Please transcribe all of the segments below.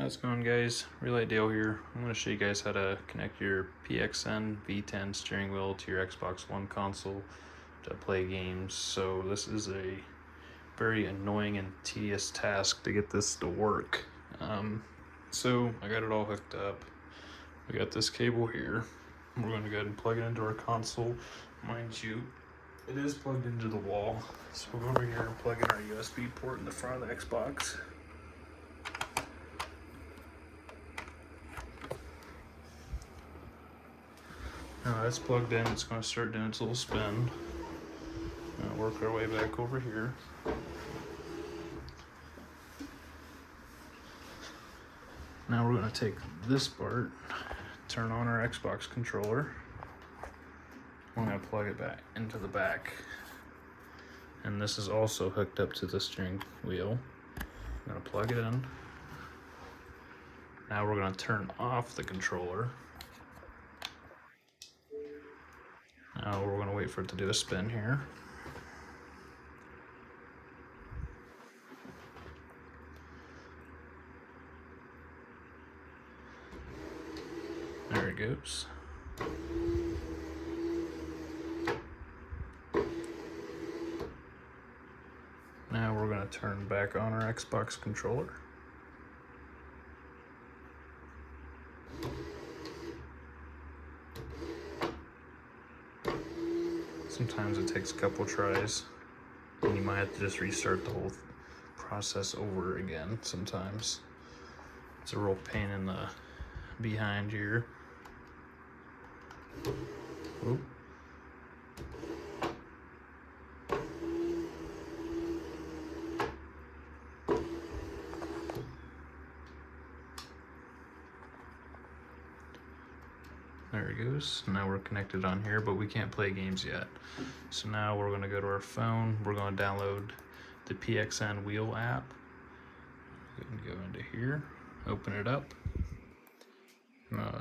How's it going, guys? Relay Dale here. I'm going to show you guys how to connect your PXN v10 steering wheel to your Xbox One console to play games. So this is a very annoying and tedious task to get this to work. So I got it all hooked up. We got this cable here. We're going to go ahead and plug it into our console. Mind you, it is plugged into the wall. So we'll go over here and plug in our USB port in the front of the Xbox. Now that's plugged in, it's going to start doing its little spin. Work our way back over here. Now we're going to take this part, turn on our Xbox controller. We're going to plug it back into the back. And this is also hooked up to the steering wheel. I'm going to plug it in. Now we're going to turn off the controller. Now we're going to wait for it to do a spin here. There it goes. Now we're going to turn back on our Xbox controller. Sometimes it takes a couple tries, and you might have to just restart the whole process over again sometimes. It's a real pain in the behind here. Oop. There it goes. Now we're connected on here, but we can't play games yet. So now we're going to go to our phone. We're going to download the PXN wheel app. Go into here, open it up.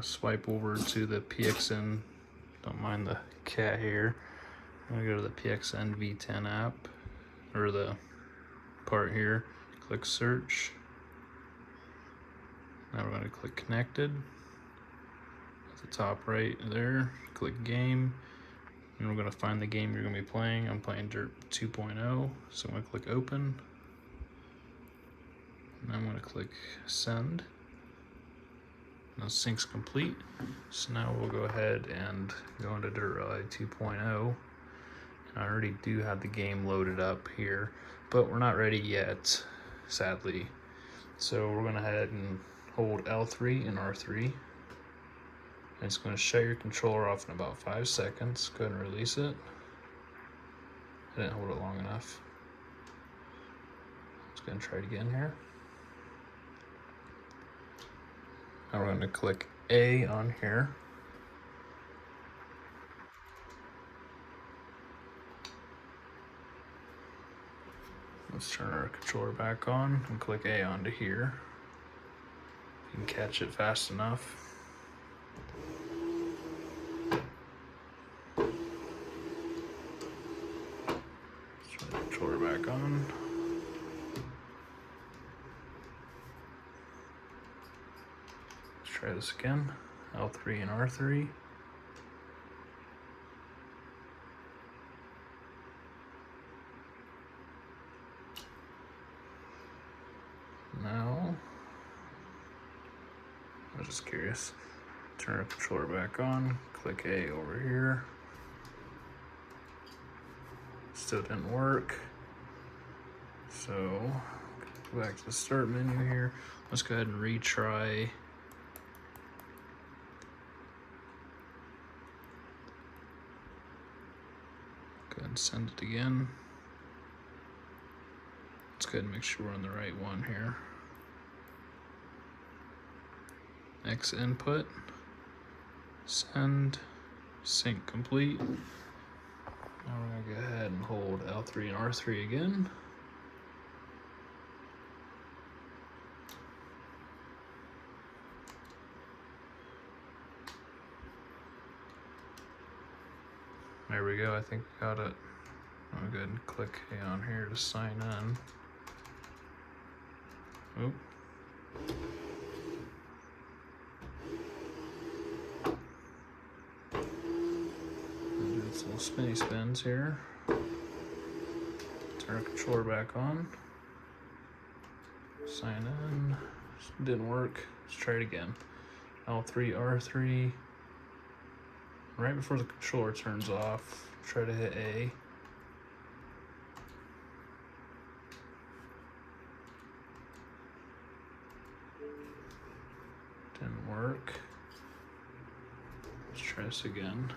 Swipe over to the PXN. Don't mind the cat here. I'm going to go to the PXN v10 app, or the part here. Click search. Now we're going to click connected. At the top right there, click game, and we're going to find the game you're going to be playing. I'm playing Dirt 2.0, so I'm going to click open, and I'm going to click send. Now sync's complete, so now we'll go ahead and go into Dirt Rally 2.0, and I already do have the game loaded up here, but we're not ready yet, sadly. So we're going to head and hold L3 and R3. And it's going to shut your controller off in about 5 seconds. Go ahead and release it. I didn't hold it long enough. Let's go ahead and try it again here. Now we're going to click A on here. Let's turn our controller back on and click A onto here. You can catch it fast enough. Controller back on. Let's try this again. L3 and R3. Now, I was just curious. Turn our controller back on. Click A over here. Still didn't work. So go back to the start menu here. Let's go ahead and retry. Go ahead and send it again. Let's go ahead and make sure we're on the right one here. X input. Send. Sync complete. Now we're going to go ahead and hold L3 and R3 again. There we go, I think we got it. I'll go ahead and click A on here to sign in. Oh. spinny spins here. Turn our controller back on. Sign in. Didn't work. Let's try it again. L3, R3. Right before the controller turns off, try to hit A. Didn't work. Let's try this again.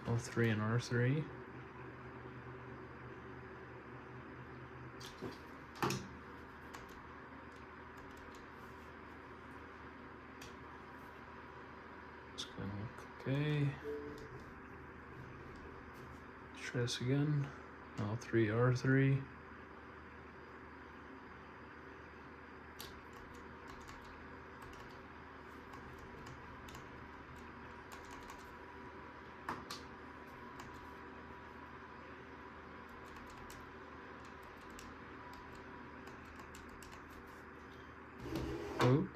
L3 and R3. It's gonna look okay. Let's try this again. L3, R3. Oh.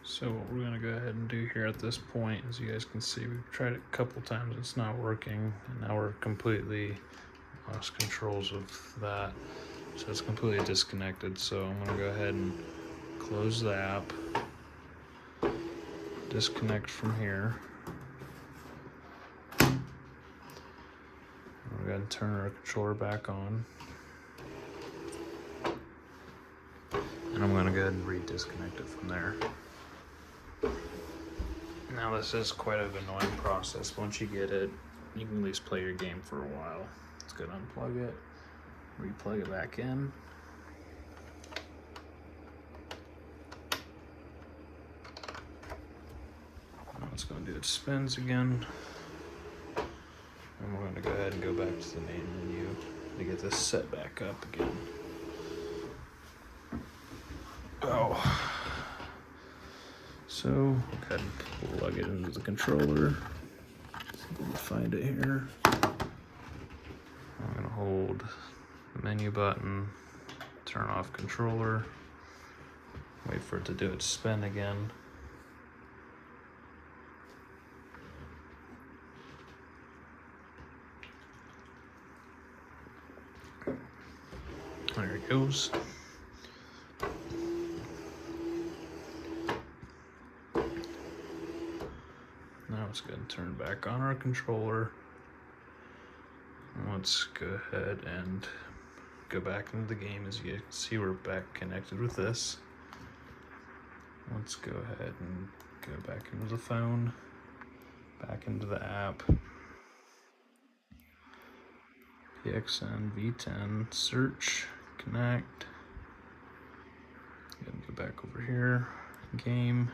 So what we're gonna go ahead and do here at this point, as you guys can see, we've tried it a couple times, it's not working, and now we're completely lost controls of that. So it's completely disconnected. So I'm gonna go ahead and close the app, disconnect from here. We're gonna turn our controller back on. And I'm gonna go ahead and re-disconnect it from there. Now this is quite an annoying process. Once you get it, you can at least play your game for a while. Let's go and unplug it, re-plug it back in. Now it's going to do its spins again. And we're going to go ahead and go back to the main menu to get this set back up again. Oh. So, go ahead and plug it into the controller. See if we can find it here. I'm gonna hold the menu button, turn off controller, wait for it to do its spin again. There it goes. Now let's go and turn back on our controller. Let's go ahead and go back into the game. As you can see, we're back connected with this. Let's go ahead and go back into the phone. back into the app. PXN v10, search, connect. Go back over here, game.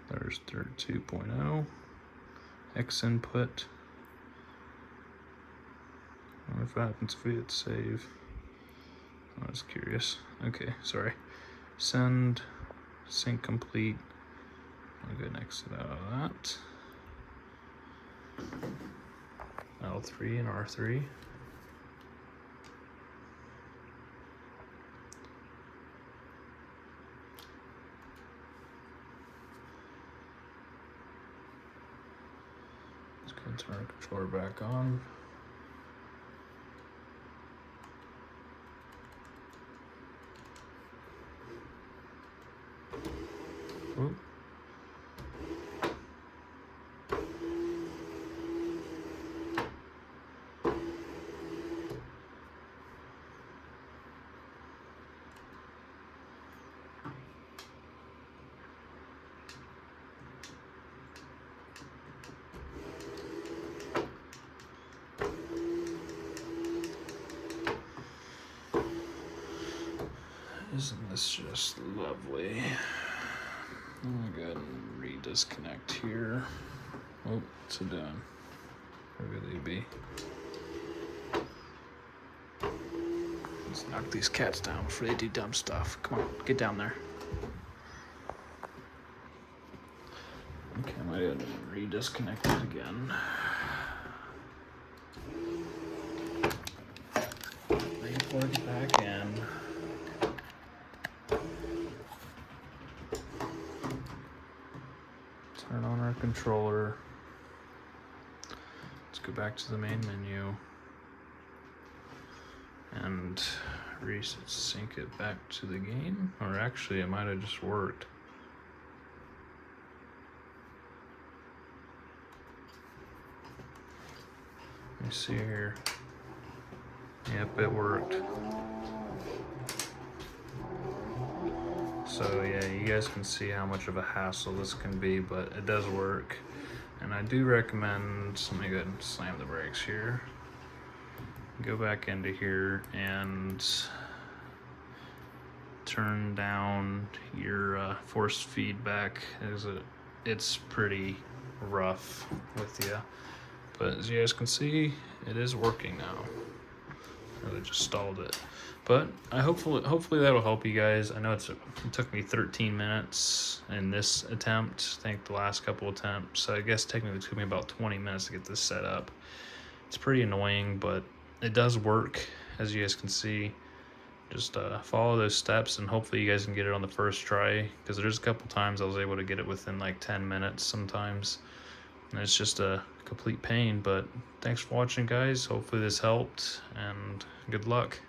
There's 2.0, X input. I wonder if that happens if we hit save. I was curious. Okay, sorry. Send, sync complete. I'll go next to that. L3 and R3. Let's go turn our controller back on. Oop. Isn't this just lovely? I'm gonna go ahead and re-disconnect here. Oh, what's it doing? Where will they be? Let's knock these cats down before they do dumb stuff. Come on, get down there. Okay, I might go ahead and re-disconnect it again. Plug it back in. Turn on our controller. Let's go back to the main menu and sync it back to the game. Or actually, it might have just worked. Let me see here. Yep, it worked. So yeah, you guys can see how much of a hassle this can be, but it does work. And I do recommend, let me go ahead and slam the brakes here. Go back into here and turn down your force feedback. It's pretty rough with you. But as you guys can see, it is working now. Really just stalled it. But hopefully that'll help you guys. I know it took me 13 minutes in this attempt. I think the last couple attempts. So I guess technically it took me about 20 minutes to get this set up. It's pretty annoying, but it does work, as you guys can see. Just follow those steps, and hopefully you guys can get it on the first try, because there's a couple times I was able to get it within like 10 minutes sometimes. And it's just a complete pain, but thanks for watching, guys. Hopefully this helped, and good luck.